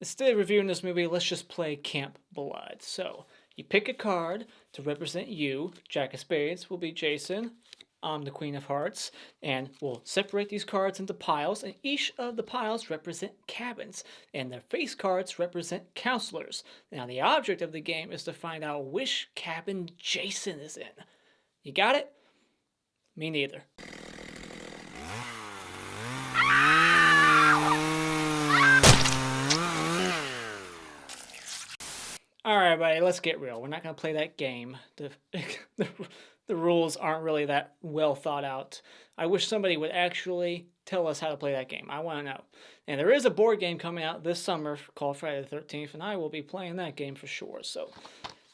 Instead of reviewing this movie, let's just play Camp Blood. So, you pick a card to represent you. Jack of Spades will be Jason. I'm the Queen of Hearts. And we'll separate these cards into piles, and each of the piles represent cabins, and their face cards represent counselors. Now, the object of the game is to find out which cabin Jason is in. You got it? Me neither. Alright, buddy, let's get real. We're not going to play that game. The rules aren't really that well thought out. I wish somebody would actually tell us how to play that game. I want to know. And there is a board game coming out this summer called Friday the 13th, and I will be playing that game for sure. So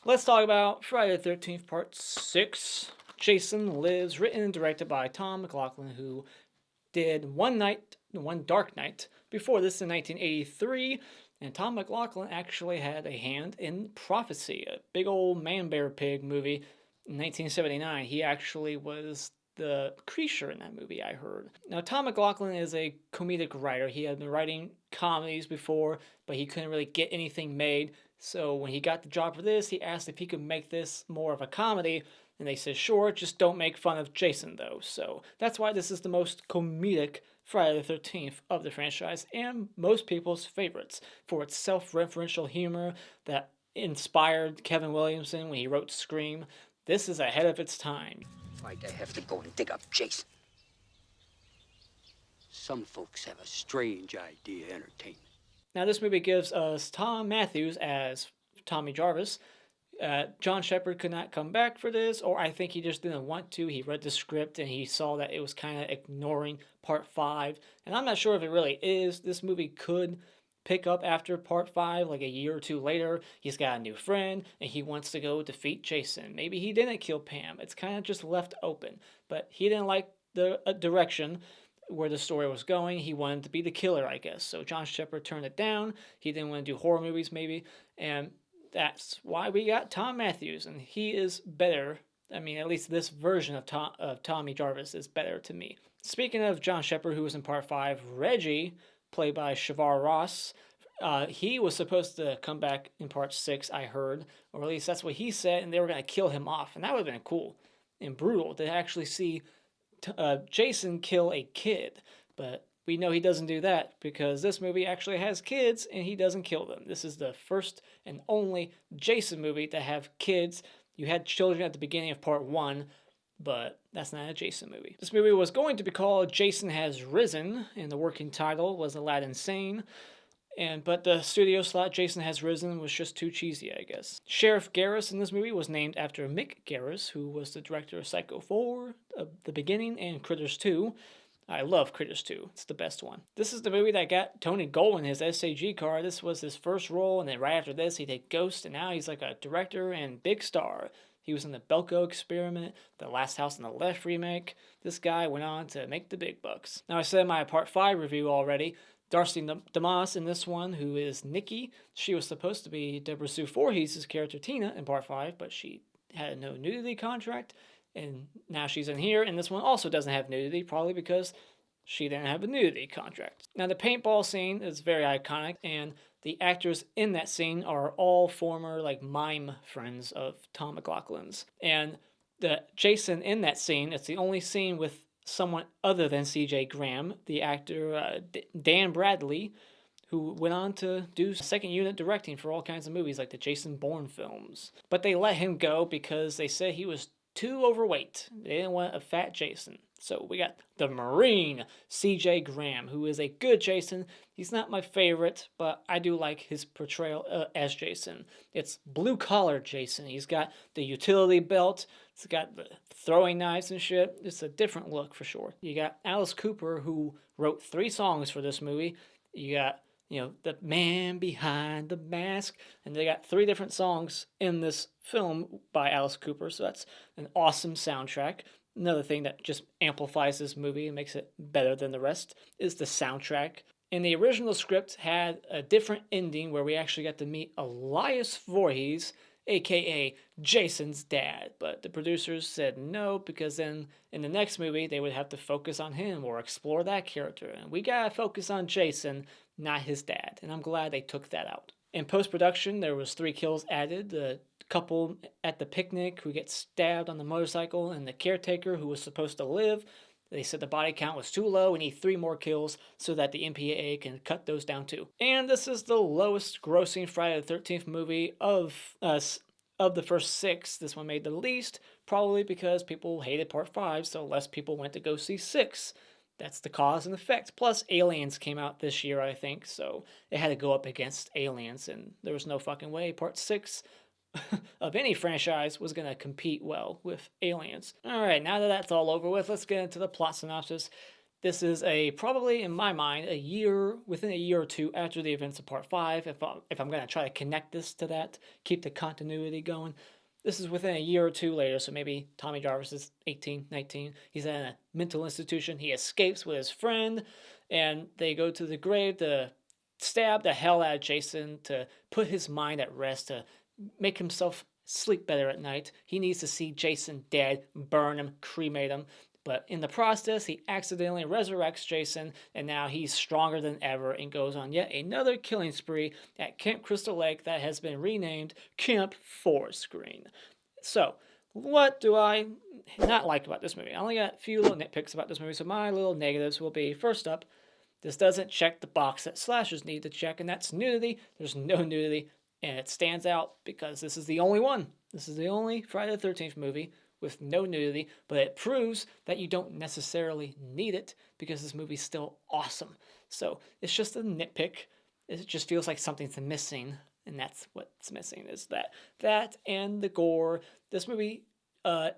let's talk about Friday the 13th Part 6. Jason Lives, written and directed by Tom McLoughlin, who did One Dark Night before this in 1983. And Tom McLoughlin actually had a hand in Prophecy, a big old man-bear-pig movie in 1979. He actually was the creature in that movie, I heard. Now, Tom McLoughlin is a comedic writer. He had been writing comedies before, but he couldn't really get anything made. So when he got the job for this, he asked if he could make this more of a comedy. And they said, sure, just don't make fun of Jason, though. So that's why this is the most comedic Friday the 13th of the franchise, and most people's favorites for its self-referential humor that inspired Kevin Williamson when he wrote Scream. This is ahead of its time. Why'd they have to go and dig up Jason? Some folks have a strange idea of entertainment. Now, this movie gives us Thom Matthews as Tommy Jarvis. John Shepherd could not come back for this, or I think he just didn't want to. He read the script and he saw that it was kind of ignoring Part 5. And I'm not sure if it really is. This movie could pick up after Part 5, like a year or two later. He's got a new friend and he wants to go defeat Jason. Maybe he didn't kill Pam. It's kind of just left open. But he didn't like the direction where the story was going. He wanted to be the killer, I guess. So John Shepherd turned it down. He didn't want to do horror movies, maybe. And that's why we got Thom Matthews, and he is better. I mean, at least this version of Tommy Jarvis is better to me. Speaking of John Shepherd, who was in Part 5, Reggie, played by Shavar Ross, he was supposed to come back in Part 6, I heard, or at least that's what he said, and they were going to kill him off, and that would have been cool and brutal to actually see Jason kill a kid, but we know he doesn't do that because this movie actually has kids and he doesn't kill them. This is the first and only Jason movie to have kids. You had children at the beginning of Part 1, but that's not a Jason movie. This movie was going to be called Jason Has Risen, and the working title was Aladdin Sane. But the studio thought Jason Has Risen was just too cheesy, I guess. Sheriff Garris in this movie was named after Mick Garris, who was the director of Psycho 4, The Beginning, and Critters 2. I love Critters 2. It's the best one. This is the movie that got Tony Goldwyn his SAG card. This was his first role, and then right after this, he did Ghost, and now he's like a director and big star. He was in the Belko Experiment, the Last House on the Left remake. This guy went on to make the big bucks. Now, I said in my Part 5 review already, Darcy DeMoss in this one, who is Nikki. She was supposed to be Deborah Sue Voorhees' character Tina in Part 5, but she had no nudity contract. And now she's in here, and this one also doesn't have nudity, probably because she didn't have a nudity contract. Now, the paintball scene is very iconic, and the actors in that scene are all former, mime friends of Tom McLaughlin's. And the Jason in that scene, it's the only scene with someone other than CJ Grahm, the actor Dan Bradley, who went on to do second unit directing for all kinds of movies, like the Jason Bourne films. But they let him go because they said he was too overweight. They didn't want a fat Jason. So we got the Marine, CJ Grahm, who is a good Jason. He's not my favorite, but I do like his portrayal as Jason. It's blue-collar Jason. He's got the utility belt. He's got the throwing knives and shit. It's a different look for sure. You got Alice Cooper, who wrote 3 songs for this movie. You got the man behind the mask. And they got 3 different songs in this film by Alice Cooper. So that's an awesome soundtrack. Another thing that just amplifies this movie and makes it better than the rest is the soundtrack. And the original script had a different ending where we actually got to meet Elias Voorhees, aka Jason's dad. But the producers said no, because then in the next movie they would have to focus on him or explore that character. And we gotta focus on Jason. not his dad. And I'm glad they took that out. In post-production, there was 3 kills added. The couple at the picnic who gets stabbed on the motorcycle, and the caretaker who was supposed to live. They said the body count was too low. We need 3 more kills so that the MPAA can cut those down too. And this is the lowest grossing Friday the 13th movie of the first 6. This one made the least, probably because people hated part 5, so less people went to go see 6. That's the cause and effect. Plus, Aliens came out this year, I think, so it had to go up against Aliens, and there was no fucking way part 6 of any franchise was going to compete well with Aliens. Alright, now that that's all over with, let's get into the plot synopsis. This is probably, in my mind, within a year or 2 after the events of part 5, if I'm going to try to connect this to that, keep the continuity going. This is within a year or 2 later, so maybe Tommy Jarvis is 18, 19. He's in a mental institution. He escapes with his friend, and they go to the grave to stab the hell out of Jason to put his mind at rest, to make himself sleep better at night. He needs to see Jason dead, burn him, cremate him. But in the process, he accidentally resurrects Jason, and now he's stronger than ever and goes on yet another killing spree at Camp Crystal Lake that has been renamed Camp Forest Green. So, what do I not like about this movie? I only got a few little nitpicks about this movie, so my little negatives will be, first up, this doesn't check the box that slashers need to check, and that's nudity. There's no nudity, and it stands out because this is the only one. This is the only Friday the 13th movie with no nudity, but it proves that you don't necessarily need it because this movie's still awesome. So it's just a nitpick. It just feels like something's missing, and that's what's missing, is that and the gore. This movie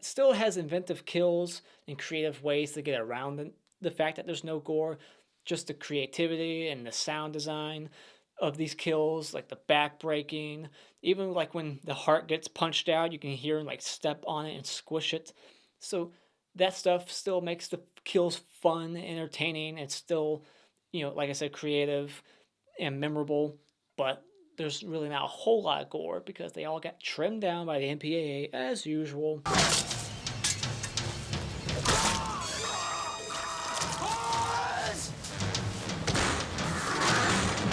still has inventive kills and creative ways to get around the fact that there's no gore. Just the creativity and the sound design of these kills, like the back breaking, even like when the heart gets punched out, you can hear him like step on it and squish it. So that stuff still makes the kills fun, entertaining, and still, like I said, creative and memorable. But there's really not a whole lot of gore because they all got trimmed down by the MPAA as usual.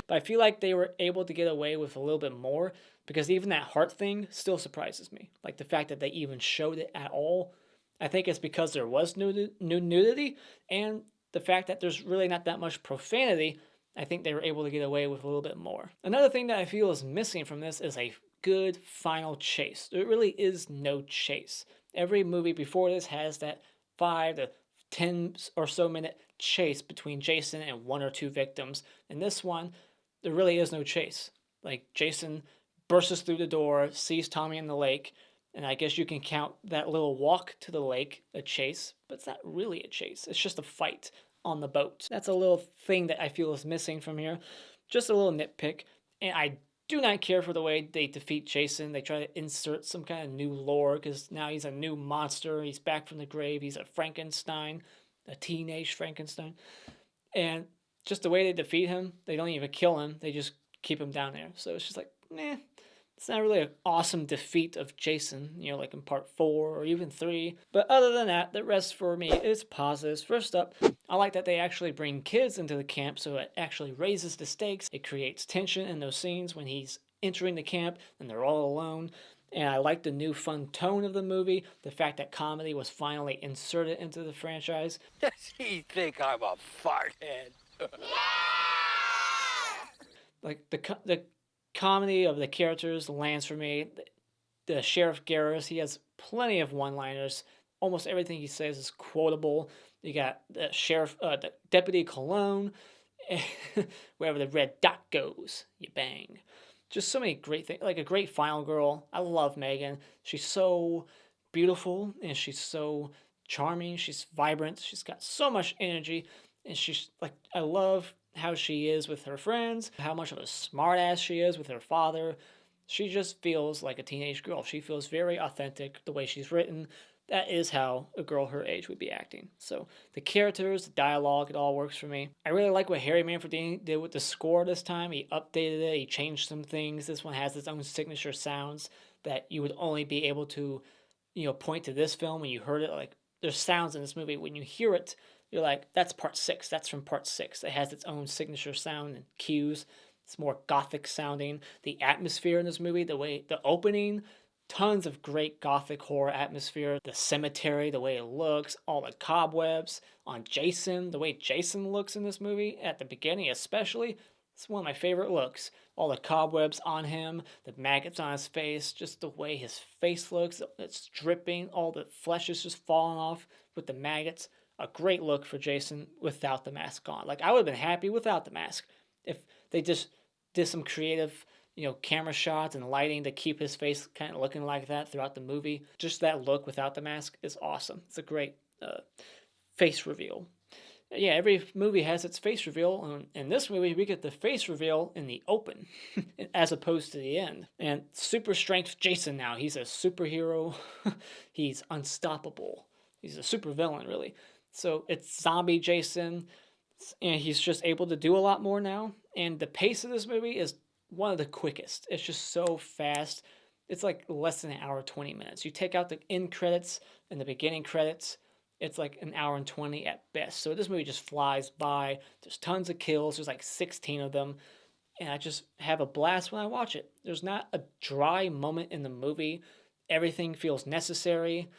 But I feel like they were able to get away with a little bit more because even that heart thing still surprises me. Like the fact that they even showed it at all. I think it's because there was nudity and the fact that there's really not that much profanity. I think they were able to get away with a little bit more. Another thing that I feel is missing from this is a good final chase. There really is no chase. Every movie before this has that 5 to 10 or so minute chase between Jason and 1 or 2 victims. In this one, there really is no chase. Like, Jason bursts through the door, sees Tommy in the lake, and I guess you can count that little walk to the lake a chase, but it's not really a chase. It's just a fight on the boat. That's a little thing that I feel is missing from here. Just a little nitpick. And I do not care for the way they defeat Jason. They try to insert some kind of new lore because now he's a new monster. He's back from the grave. He's a Frankenstein, a teenage Frankenstein. And just the way they defeat him, they don't even kill him. They just keep him down there. So it's just like, it's not really an awesome defeat of Jason, like in part 4 or even 3. But other than that, the rest for me is positives. First up, I like that they actually bring kids into the camp, so it actually raises the stakes. It creates tension in those scenes when he's entering the camp and they're all alone. And I like the new fun tone of the movie, the fact that comedy was finally inserted into the franchise. Does he think I'm a farthead? Like the comedy of the characters lands for me. The Sheriff Garris, he has plenty of one-liners. Almost everything he says is quotable. You got the the Deputy Cologne, wherever the red dot goes, you bang. Just so many great things, like a great final girl. I love Megan. She's so beautiful and she's so charming. She's vibrant. She's got so much energy, and she's like, I love how she is with her friends, how much of a smartass she is with her father. She just feels like a teenage girl. She feels very authentic the way she's written. That is how a girl her age would be acting. So the characters, the dialogue, it all works for me. I really like what Harry Manfredini did with the score this time. He updated it, he changed some things. This one has its own signature sounds that you would only be able to, point to this film when you heard it. Like, there's sounds in this movie when you hear it, you're like, that's part 6. That's from part 6. It has its own signature sound and cues. It's more gothic sounding. The atmosphere in this movie, the opening, tons of great gothic horror atmosphere. The cemetery, the way it looks, all the cobwebs on Jason, the way Jason looks in this movie at the beginning, especially. It's one of my favorite looks. All the cobwebs on him, the maggots on his face, just the way his face looks. It's dripping, all the flesh is just falling off with the maggots. A great look for Jason without the mask on. Like, I would have been happy without the mask if they just did some creative, camera shots and lighting to keep his face kind of looking like that throughout the movie. Just that look without the mask is awesome. It's a great face reveal. Yeah, every movie has its face reveal. In this movie, we get the face reveal in the open, as opposed to the end. And super strength Jason now. He's a superhero. He's unstoppable. He's a super villain, really. So it's zombie Jason, and he's just able to do a lot more now. And the pace of this movie is one of the quickest. It's just so fast. It's like less than an hour, 20 minutes. You take out the end credits and the beginning credits, it's like an hour and 20 at best. So this movie just flies by. There's tons of kills. There's like 16 of them. And I just have a blast when I watch it. There's not a dry moment in the movie. Everything feels necessary.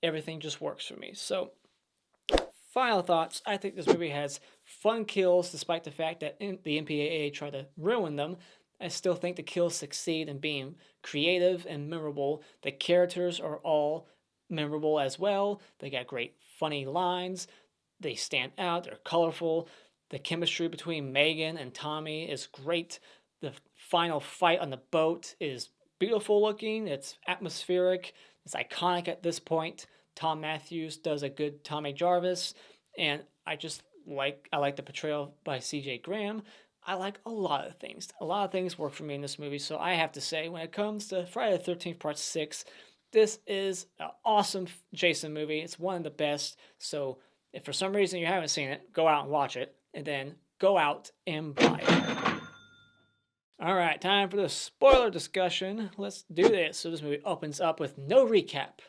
Everything just works for me. So, final thoughts. I think this movie has fun kills despite the fact that the MPAA tried to ruin them. I still think the kills succeed in being creative and memorable. The characters are all memorable as well. They got great funny lines. They stand out. They're colorful. The chemistry between Megan and Tommy is great. The final fight on the boat is beautiful looking. It's atmospheric. It's iconic at this point. Thom Matthews does a good Tommy Jarvis, and I like the portrayal by CJ Grahm. I like a lot of things. A lot of things work for me in this movie, so I have to say, when it comes to Friday the 13th Part 6, this is an awesome Jason movie. It's one of the best, so if for some reason you haven't seen it, go out and watch it, and then go out and buy it. Alright, time for the spoiler discussion. Let's do this. So this movie opens up with no recap.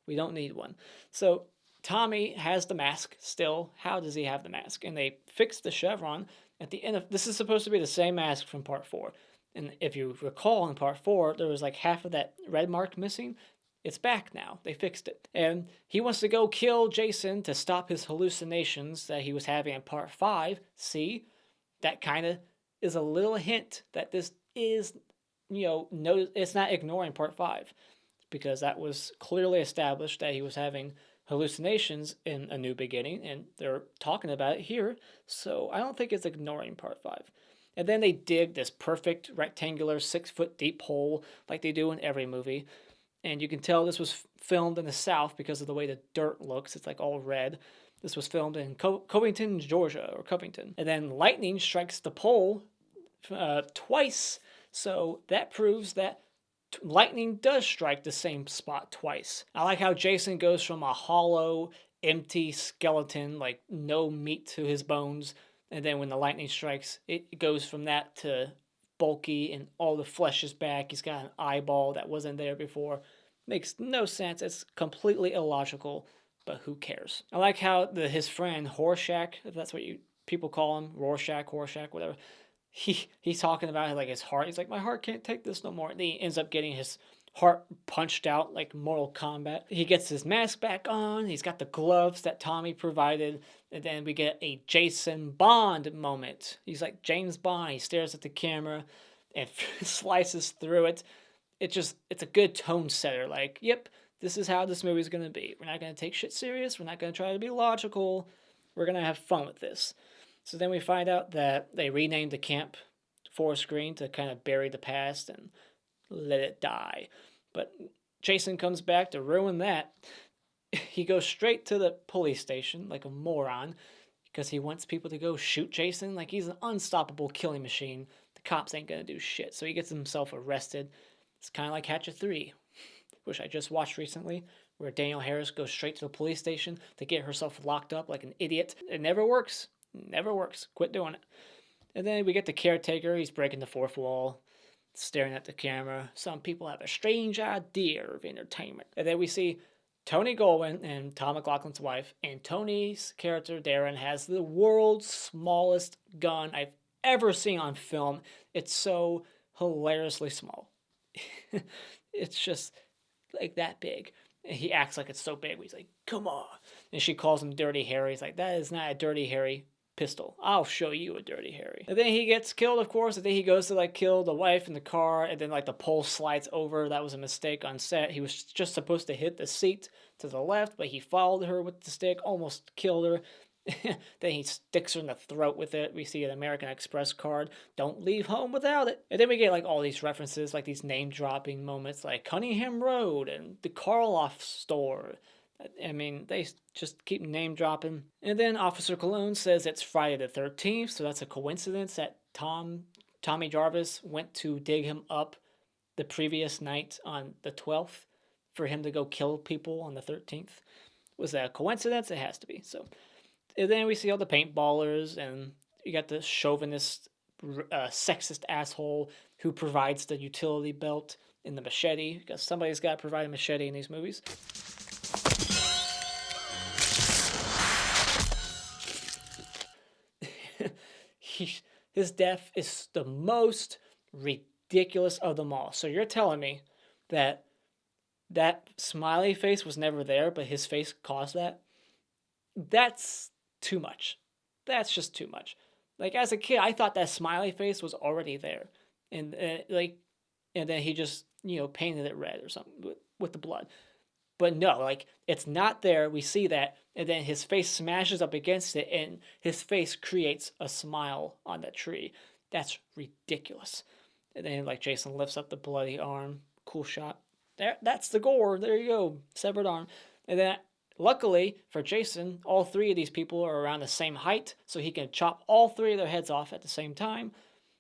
We don't need one. So Tommy has the mask still. How does he have the mask? And they fixed the chevron at the end of... This is supposed to be the same mask from Part 4. And if you recall, in Part 4, there was like half of that red mark missing. It's back now. They fixed it. And he wants to go kill Jason to stop his hallucinations that he was having in Part 5. See? That kind of is a little hint that this is, no, it's not ignoring Part 5. Because that was clearly established that he was having hallucinations in A New Beginning. And they're talking about it here. So I don't think it's ignoring Part 5. And then they dig this perfect rectangular 6-foot deep hole like they do in every movie. And you can tell this was filmed in the South because of the way the dirt looks. It's like all red. This was filmed in Covington, Georgia, or Covington. And then lightning strikes the pole twice. So that proves that lightning does strike the same spot twice. I like how Jason goes from a hollow, empty skeleton, like no meat to his bones. And then when the lightning strikes, it goes from that to bulky and all the flesh is back. He's got an eyeball that wasn't there before. Makes no sense. It's completely illogical, but who cares? I like how his friend Horshack, if that's what people call him, Rorschach, whatever. He's talking about like his heart. He's like, my heart can't take this no more. And he ends up getting his heart punched out like Mortal Kombat. He gets his mask back on. He's got the gloves that Tommy provided. And then we get a Jason Bond moment. He's like James Bond. He stares at the camera and slices through it. It's a good tone setter. Like, yep, this is how this movie's going to be. We're not going to take shit serious. We're not going to try to be logical. We're going to have fun with this. So then we find out that they renamed the camp Forest Green to kind of bury the past and let it die. But Jason comes back to ruin that. He goes straight to the police station like a moron because he wants people to go shoot Jason like he's an unstoppable killing machine. The cops ain't gonna do shit. So he gets himself arrested. It's kind of like Hatchet 3, which I just watched recently, where Danielle Harris goes straight to the police station to get herself locked up like an idiot. It never works. Never works. Quit doing it. And then we get the caretaker. He's breaking the fourth wall, staring at the camera. Some people have a strange idea of entertainment. And then we see Tony Goldwyn and Tom McLaughlin's wife, and Tony's character Darren has the world's smallest gun I've ever seen on film. It's so hilariously small. It's just like that big. And he acts like it's so big. He's like, "Come on," and she calls him Dirty Harry. He's like, "That is not a Dirty Harry pistol. I'll show you a Dirty Harry." And then he gets killed, of course. And then he goes to like kill the wife in the car, and then like the pole slides over. That was a mistake on set. He was just supposed to hit the seat to the left, but he followed her with the stick, almost killed her. Then he sticks her in the throat with it. We see an American Express card. Don't leave home without it. And then we get like all these references, like these name dropping moments, like Cunningham Road and the Karloff store. I mean, they just keep name dropping. And then Officer Cologne says it's Friday the 13th, so that's a coincidence that Tommy Jarvis went to dig him up the previous night on the 12th for him to go kill people on the 13th. Was that a coincidence? It has to be. So, and then we see all the paintballers, and you got the chauvinist, sexist asshole who provides the utility belt and the machete, because somebody's got to provide a machete in these movies. His death is the most ridiculous of them all. So you're telling me that smiley face was never there, but his face caused that? That's too much. That's just too much. Like, as a kid, I thought that smiley face was already there, and and then he just painted it red or something with the blood. But no, like, it's not there. We see that, and then his face smashes up against it, and his face creates a smile on that tree. That's ridiculous. And then like Jason lifts up the bloody arm. Cool shot. That's the gore. There you go. Severed arm. And then luckily for Jason, all three of these people are around the same height, so he can chop all three of their heads off at the same time.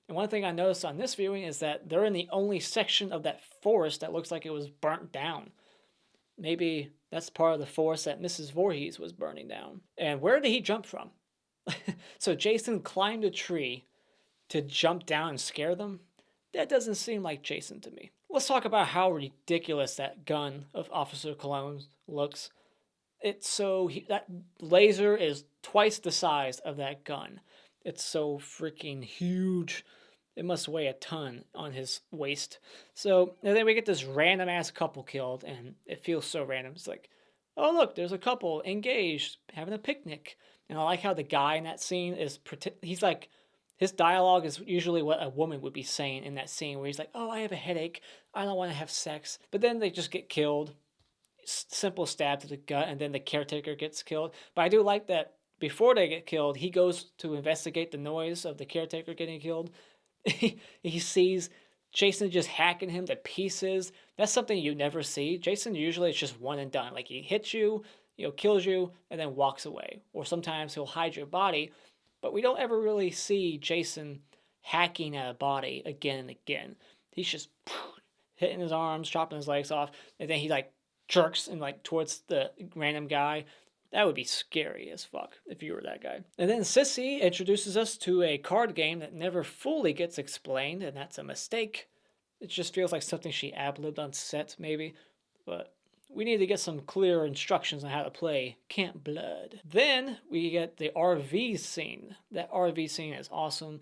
And one thing I noticed on this viewing is that they're in the only section of that forest that looks like it was burnt down. Maybe that's part of the forest that Mrs. Voorhees was burning down. And where did he jump from? So Jason climbed a tree to jump down and scare them? That doesn't seem like Jason to me. Let's talk about how ridiculous that gun of Officer Cologne looks. That laser is twice the size of that gun. It's so freaking huge. It must weigh a ton on his waist. So, and then we get this random ass couple killed, and it feels so random. It's like, oh look, there's a couple engaged, having a picnic. And I like how the guy in that scene he's like, his dialogue is usually what a woman would be saying in that scene, where he's like, oh, I have a headache, I don't want to have sex. But then they just get killed. Simple stab to the gut, and then the caretaker gets killed. But I do like that before they get killed, he goes to investigate the noise of the caretaker getting killed. He sees Jason just hacking him to pieces. That's something you never see. Jason usually it's just one and done. Like, he hits you, kills you, and then walks away. Or sometimes he'll hide your body, but we don't ever really see Jason hacking at a body again and again. He's just hitting his arms, chopping his legs off, and then he like jerks and like towards the random guy. That would be scary as fuck if you were that guy. And then Sissy introduces us to a card game that never fully gets explained, and that's a mistake. It just feels like something she ad-libbed on set, maybe. But we need to get some clear instructions on how to play Camp Blood. Then we get the RV scene. That RV scene is awesome.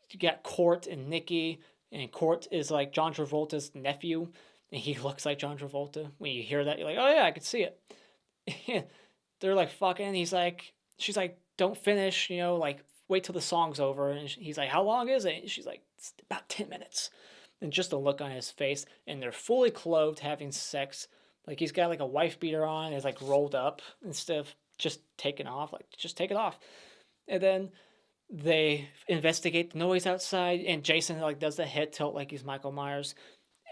You got Court and Nikki, and Court is like John Travolta's nephew, and he looks like John Travolta. When you hear that, you're like, oh yeah, I could see it. They're like fucking. She's like, don't finish, like wait till the song's over. And he's like, how long is it? And she's like, it's about 10 minutes. And just the look on his face, and they're fully clothed having sex. Like, he's got like a wife beater on, and it's like rolled up instead of just taken off. Like, just take it off. And then they investigate the noise outside, and Jason like does the head tilt like he's Michael Myers.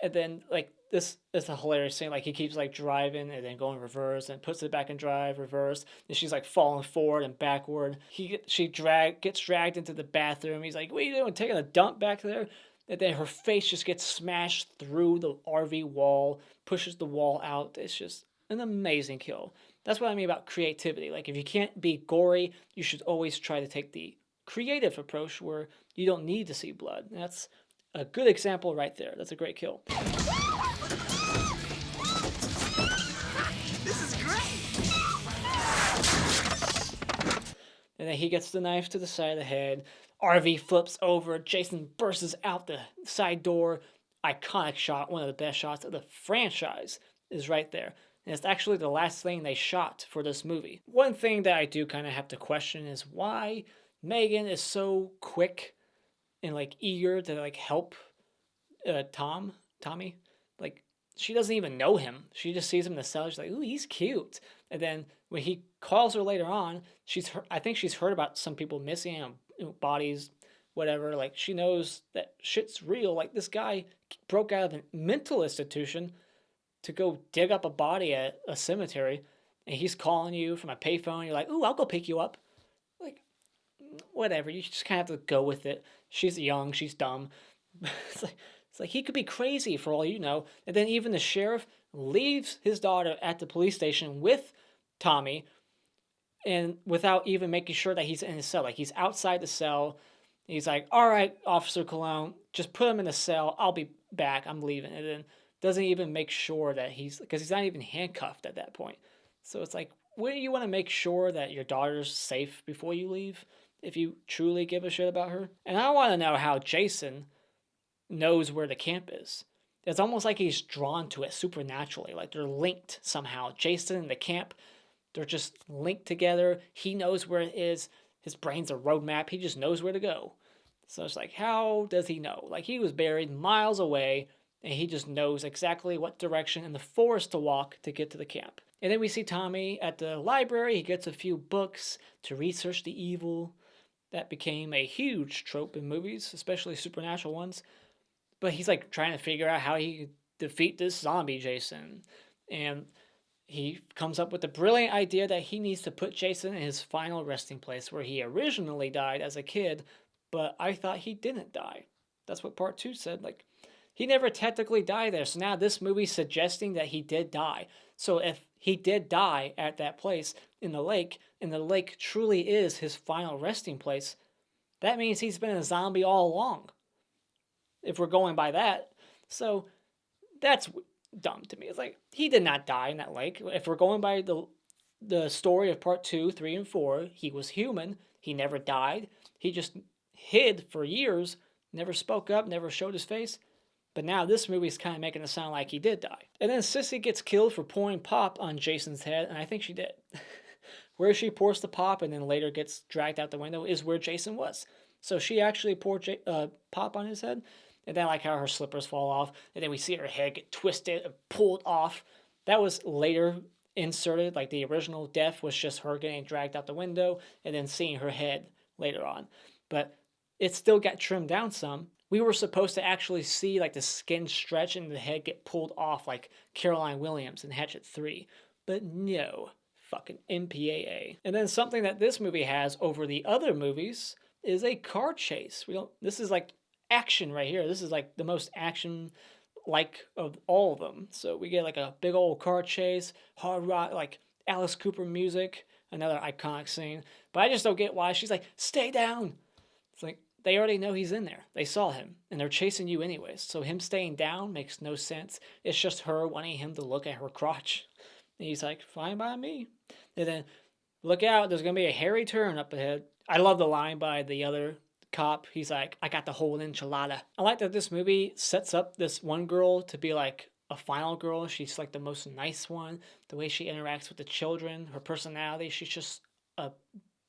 And then like this is a hilarious scene. Like, he keeps like driving and then going reverse and puts it back in drive, reverse. And she's like falling forward and backward. She gets dragged into the bathroom. He's like, what are you doing? Taking a dump back there? And then her face just gets smashed through the RV wall, pushes the wall out. It's just an amazing kill. That's what I mean about creativity. Like, if you can't be gory, you should always try to take the creative approach where you don't need to see blood. And that's a good example right there. That's a great kill. And then he gets the knife to the side of the head. RV flips over. Jason bursts out the side door. Iconic shot, one of the best shots of the franchise, is right there. And it's actually the last thing they shot for this movie. One thing that I do kind of have to question is why Megan is so quick and like eager to like help Tommy. Like she doesn't even know him. She just sees him in the cell. She's like, "Ooh, he's cute." And then when he calls her later on, I think she's heard about some people missing, bodies, whatever. Like she knows that shit's real. Like this guy broke out of a mental institution to go dig up a body at a cemetery, and he's calling you from a payphone. You're like, "Ooh, I'll go pick you up." Like whatever. You just kind of have to go with it. She's young. She's dumb. It's like he could be crazy for all you know. And then even the sheriff leaves his daughter at the police station with Tommy, and without even making sure that he's in his cell. Like he's outside the cell. He's like, "All right, Officer Cologne, just put him in the cell. I'll be back. I'm leaving." And then doesn't even make sure that because he's not even handcuffed at that point. So it's like, wouldn't you want to make sure that your daughter's safe before you leave if you truly give a shit about her? And I want to know how Jason knows where the camp is. It's almost like he's drawn to it supernaturally, like they're linked somehow. Jason and the camp, they're just linked together. He knows where it is. His brain's a roadmap. He just knows where to go. So it's like, how does he know? Like he was buried miles away, and he just knows exactly what direction in the forest to walk to get to the camp. And then we see Tommy at the library. He gets a few books to research the evil. That became a huge trope in movies, especially supernatural ones. But he's like trying to figure out how he could defeat this zombie Jason. And he comes up with the brilliant idea that he needs to put Jason in his final resting place where he originally died as a kid, but I thought he didn't die. That's what part 2 said. Like, he never technically died there. So now this movie's suggesting that he did die. So if he did die at that place in the lake, and the lake truly is his final resting place, that means he's been a zombie all along, if we're going by that. So that's dumb to me. It's like, he did not die in that lake. If we're going by the story of part 2, 3, and 4, he was human. He never died. He just hid for years, never spoke up, never showed his face. But now this movie's kind of making it sound like he did die. And then Sissy gets killed for pouring pop on Jason's head, and I think she did. Where she pours the pop and then later gets dragged out the window is where Jason was. So she actually poured pop on his head. And then I like how her slippers fall off, and then we see her head get twisted and pulled off. That was later inserted. Like the original death was just her getting dragged out the window and then seeing her head later on. But it still got trimmed down some. We were supposed to actually see like the skin stretch and the head get pulled off like Caroline Williams in Hatchet 3. But no, fucking MPAA. And then something that this movie has over the other movies is a car chase. This is like action right here. This is like the most action like of all of them. So we get like a big old car chase, hard rock, like Alice Cooper music, another iconic scene. But I just don't get why she's like, "Stay down." It's like, they already know he's in there. They saw him, and they're chasing you anyways. So him staying down makes no sense. It's just her wanting him to look at her crotch. And he's like, "Fine by me." And then, "Look out, there's going to be a hairy turn up ahead." I love the line by the other cop. He's like, "I got the whole enchilada." I like that this movie sets up this one girl to be like a final girl. She's like the most nice one. The way she interacts with the children, her personality, she's just a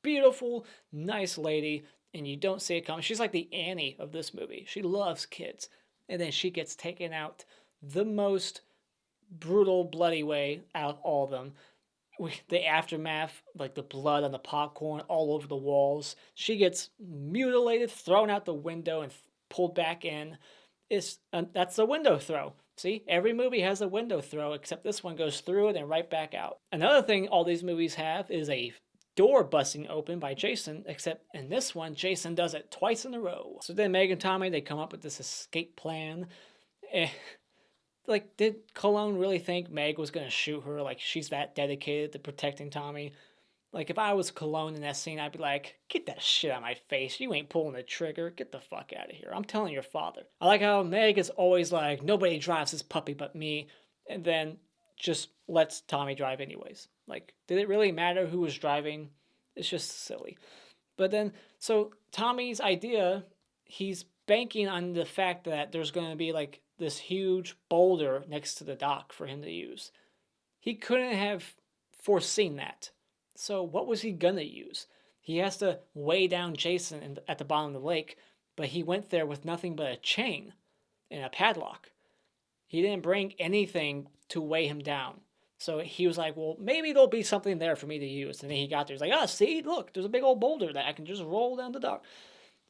beautiful, nice lady, and you don't see it coming. She's like the Annie of this movie. She loves kids. And then she gets taken out the most brutal, bloody way out of all of them. The aftermath, like the blood on the popcorn all over the walls. She gets mutilated, thrown out the window, and pulled back in. That's a window throw. See, every movie has a window throw, except this one goes through it and right back out. Another thing all these movies have is a door busting open by Jason, except in this one, Jason does it twice in a row. So then Meg and Tommy, they come up with this escape plan. Like, did Cologne really think Meg was going to shoot her? Like, she's that dedicated to protecting Tommy? Like, if I was Cologne in that scene, I'd be like, "Get that shit out of my face. You ain't pulling the trigger. Get the fuck out of here. I'm telling your father." I like how Meg is always like, "Nobody drives this puppy but me," and then just lets Tommy drive anyways. Like, did it really matter who was driving? It's just silly. But then, so Tommy's idea, he's banking on the fact that there's going to be like this huge boulder next to the dock for him to use. He couldn't have foreseen that. So what was he gonna use? He has to weigh down Jason at the bottom of the lake, but he went there with nothing but a chain and a padlock. He didn't bring anything to weigh him down. So he was like, well, maybe there'll be something there for me to use. And then he got there. He's like, oh, see, look, there's a big old boulder that I can just roll down the dock.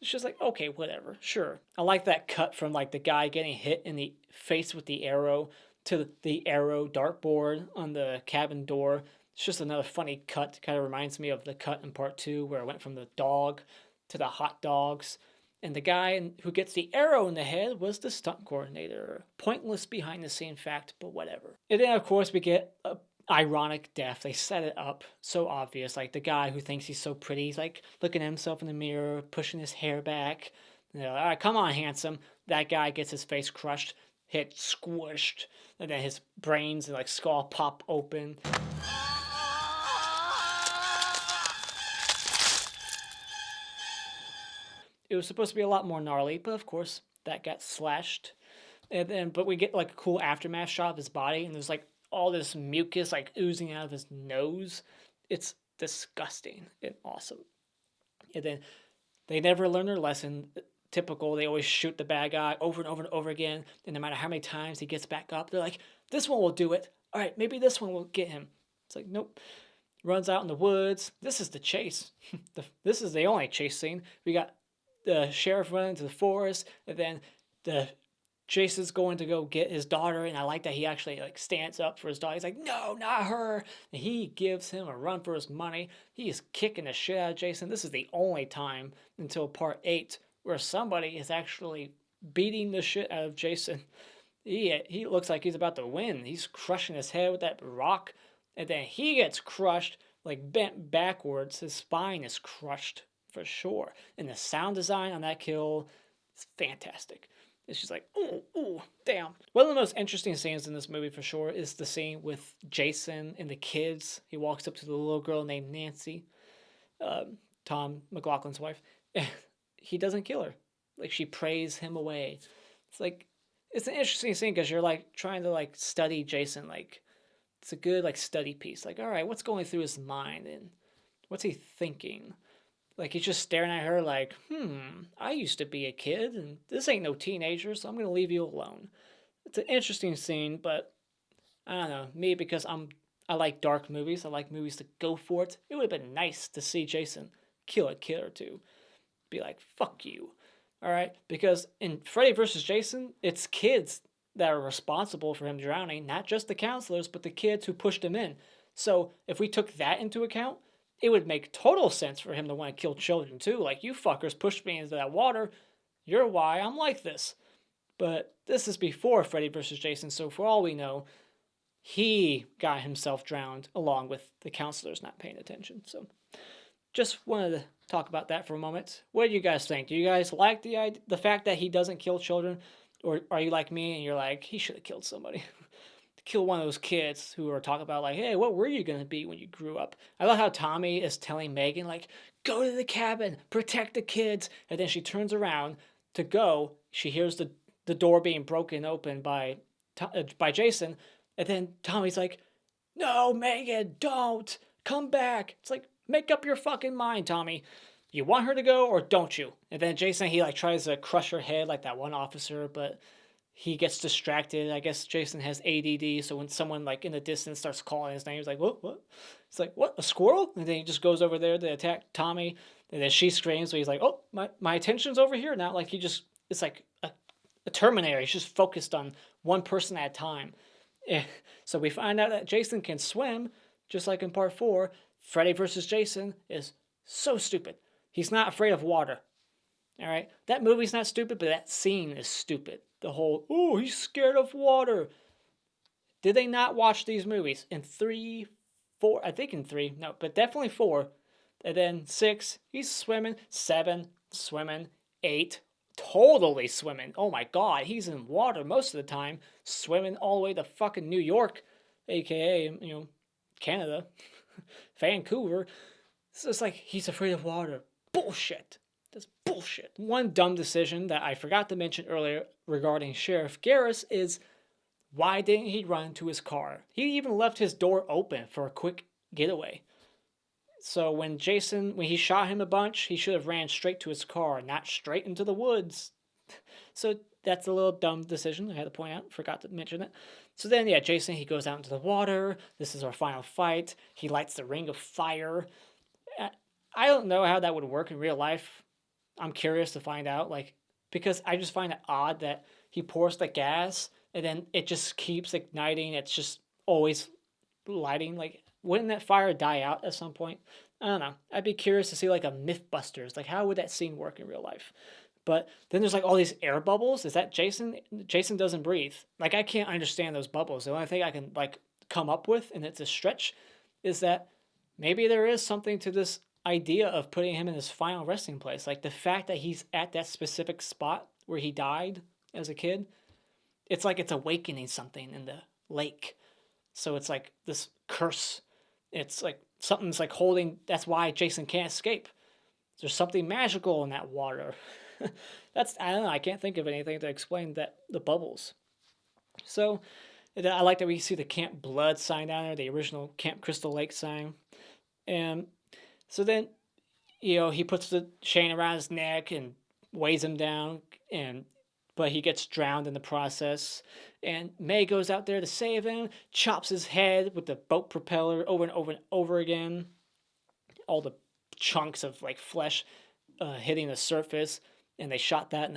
It's just like, okay, whatever, sure. I like that cut from like the guy getting hit in the face with the arrow to the arrow dartboard on the cabin door. It's just another funny cut. Kind of reminds me of the cut in part 2 where it went from the dog to the hot dogs. And the guy who gets the arrow in the head was the stunt coordinator. Pointless behind the scene fact, but whatever. And then, of course, we get a ironic death. They set it up so obvious. Like the guy who thinks he's so pretty, he's like looking at himself in the mirror, pushing his hair back. And they're like, all right, come on, handsome. That guy gets his face crushed, hit squished, and then his brains and like skull pop open. It was supposed to be a lot more gnarly, but of course that got slashed. And then, but we get like a cool aftermath shot of his body, and there's like all this mucus like oozing out of his nose. It's disgusting and awesome. And then they never learn their lesson. Typical, they always shoot the bad guy over and over and over again. And no matter how many times he gets back up, they're like, this one will do it. All right, maybe this one will get him. It's like, nope. Runs out in the woods. This is the chase. This is the only chase scene. We got the sheriff running into the forest, and then Jason's going to go get his daughter, and I like that he actually like stands up for his daughter. He's like, no, not her. And he gives him a run for his money. He is kicking the shit out of Jason. This is the only time until part 8 where somebody is actually beating the shit out of Jason. He looks like he's about to win. He's crushing his head with that rock, and then he gets crushed, like bent backwards. His spine is crushed for sure. And the sound design on that kill is fantastic. It's just like, ooh, damn. One of the most interesting scenes in this movie for sure is the scene with Jason and the kids. He walks up to the little girl named Nancy, Thom McLoughlin's wife. He doesn't kill her. Like, she prays him away. It's like, it's an interesting scene because you're like trying to like study Jason. Like, it's a good like study piece. Like, all right, what's going through his mind and what's he thinking? Like, he's just staring at her like, I used to be a kid, and this ain't no teenager, so I'm going to leave you alone. It's an interesting scene, but I don't know. Me, because I like dark movies. I like movies that go for it. It would have been nice to see Jason kill a kid or two. Be like, fuck you. All right? Because in Freddy vs. Jason, it's kids that are responsible for him drowning, not just the counselors, but the kids who pushed him in. So if we took that into account, it would make total sense for him to want to kill children too. Like, you fuckers pushed me into that water. You're why I'm like this. But this is before Freddy vs. Jason, so for all we know, he got himself drowned along with the counselors not paying attention. So just wanted to talk about that for a moment. What do you guys think? Do you guys like the fact that he doesn't kill children? Or are you like me and you're like, he should have killed somebody? Kill one of those kids who are talking about like, hey, what were you going to be when you grew up? I love how Tommy is telling Megan like, go to the cabin, protect the kids. And then she turns around to go. She hears the door being broken open by Jason. And then Tommy's like, no, Megan, don't come back. It's like, make up your fucking mind, Tommy. You want her to go or don't you? And then Jason, he like tries to crush her head like that one officer, but he gets distracted. I guess Jason has ADD, so when someone like in the distance starts calling his name, he's like, what? It's like, what, a squirrel? And then he just goes over there to attack Tommy, and then she screams, so he's like, oh, my attention's over here now. Like, it's like a Terminator. He's just focused on one person at a time. So we find out that Jason can swim, just like in part 4. Freddy vs. Jason is so stupid. He's not afraid of water. All right? That movie's not stupid, but that scene is stupid. The whole, oh, he's scared of water. Did they not watch these movies? In 3, 4, I think in 3, no, but definitely 4. And then 6, he's swimming. 7, swimming. 8, totally swimming. Oh my God, he's in water most of the time, swimming all the way to fucking New York, aka, Canada, Vancouver. So it's like, he's afraid of water. bullshit. That's bullshit. One dumb decision that I forgot to mention earlier regarding Sheriff Garris is, why didn't he run to his car? He even left his door open for a quick getaway. So when he shot him a bunch, he should have ran straight to his car, not straight into the woods. So that's a little dumb decision I had to point out. Forgot to mention it. So then, yeah, Jason, he goes out into the water. This is our final fight. He lights the ring of fire. I don't know how that would work in real life. I'm curious to find out, because I just find it odd that he pours the gas and then it just keeps igniting. It's just always lighting. Wouldn't that fire die out at some point? I don't know. I'd be curious to see a Mythbusters. How would that scene work in real life? But then there's all these air bubbles. Is that Jason? Jason doesn't breathe. I can't understand those bubbles. The only thing I can come up with, and it's a stretch, is that maybe there is something to this idea of putting him in his final resting place. The fact that he's at that specific spot where he died as a kid, it's it's awakening something in the lake. So it's this curse. It's something's holding. That's why Jason can't escape. There's something magical in that water. I don't know. I can't think of anything to explain the bubbles. So I like that we see the Camp Blood sign down there, the original Camp Crystal Lake sign. And so then, he puts the chain around his neck and weighs him down, but he gets drowned in the process. And May goes out there to save him, chops his head with the boat propeller over and over and over again. All the chunks of flesh hitting the surface, and they shot that in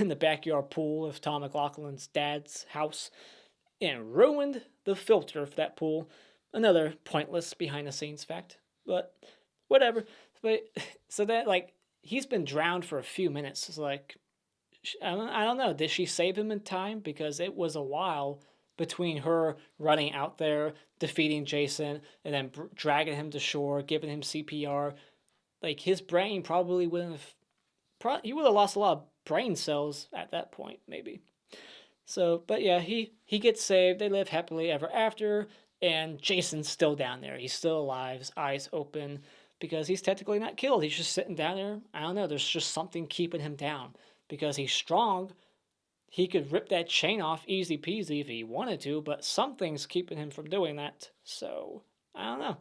the backyard pool of Tom McLaughlin's dad's house, and ruined the filter for that pool. Another pointless behind the scenes fact, but whatever. But so that he's been drowned for a few minutes. It's I don't know. Did she save him in time? Because it was a while between her running out there, defeating Jason, and then dragging him to shore, giving him CPR. His brain probably wouldn't have. He would have lost a lot of brain cells at that point, maybe. So, but yeah, he gets saved. They live happily ever after, and Jason's still down there. He's still alive, his eyes open, because he's technically not killed. He's just sitting down there. I don't know. There's just something keeping him down, because he's strong. He could rip that chain off easy peasy if he wanted to, but something's keeping him from doing that. So, I don't know.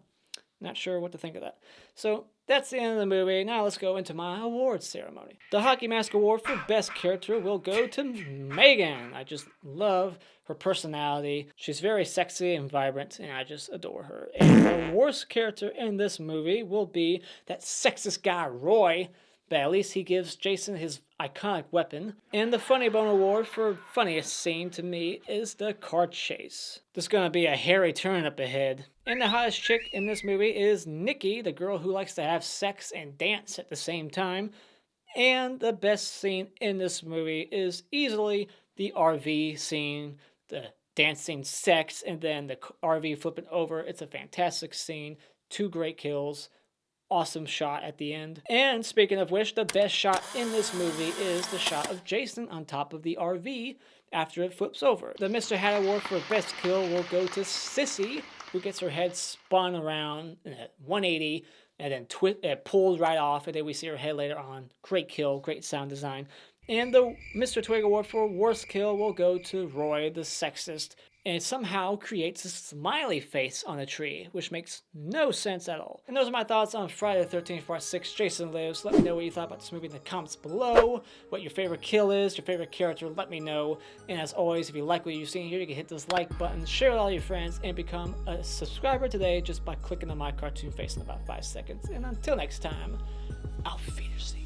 Not sure what to think of that. So, that's the end of the movie. Now let's go into my awards ceremony. The Hockey Mask Award for Best Character will go to Megan. I just love her personality. She's very sexy and vibrant, and I just adore her. And the worst character in this movie will be that sexist guy, Roy. But at least he gives Jason his iconic weapon. And the Funny Bone Award for funniest scene to me is the car chase. There's gonna be a hairy turn up ahead. And the hottest chick in this movie is Nikki, the girl who likes to have sex and dance at the same time. And the best scene in this movie is easily the RV scene, the dancing sex, and then the RV flipping over. It's a fantastic scene. 2 great kills. Awesome shot at the end. And speaking of which, the best shot in this movie is the shot of Jason on top of the RV after it flips over. The Mr. Hat Award for Best Kill will go to Sissy, who gets her head spun around at 180 and then pulled right off, and then we see her head later on. Great kill, great sound design. And the Mr. Twig Award for Worst Kill will go to Roy, the sexist, and it somehow creates a smiley face on a tree, which makes no sense at all. And those are my thoughts on Friday the 13th Part 6, Jason Lives. Let me know what you thought about this movie in the comments below. What your favorite kill is, your favorite character, let me know. And as always, if you like what you've seen here, you can hit this like button, share with all your friends, and become a subscriber today just by clicking on my cartoon face in about 5 seconds. And until next time, auf Wiedersehen.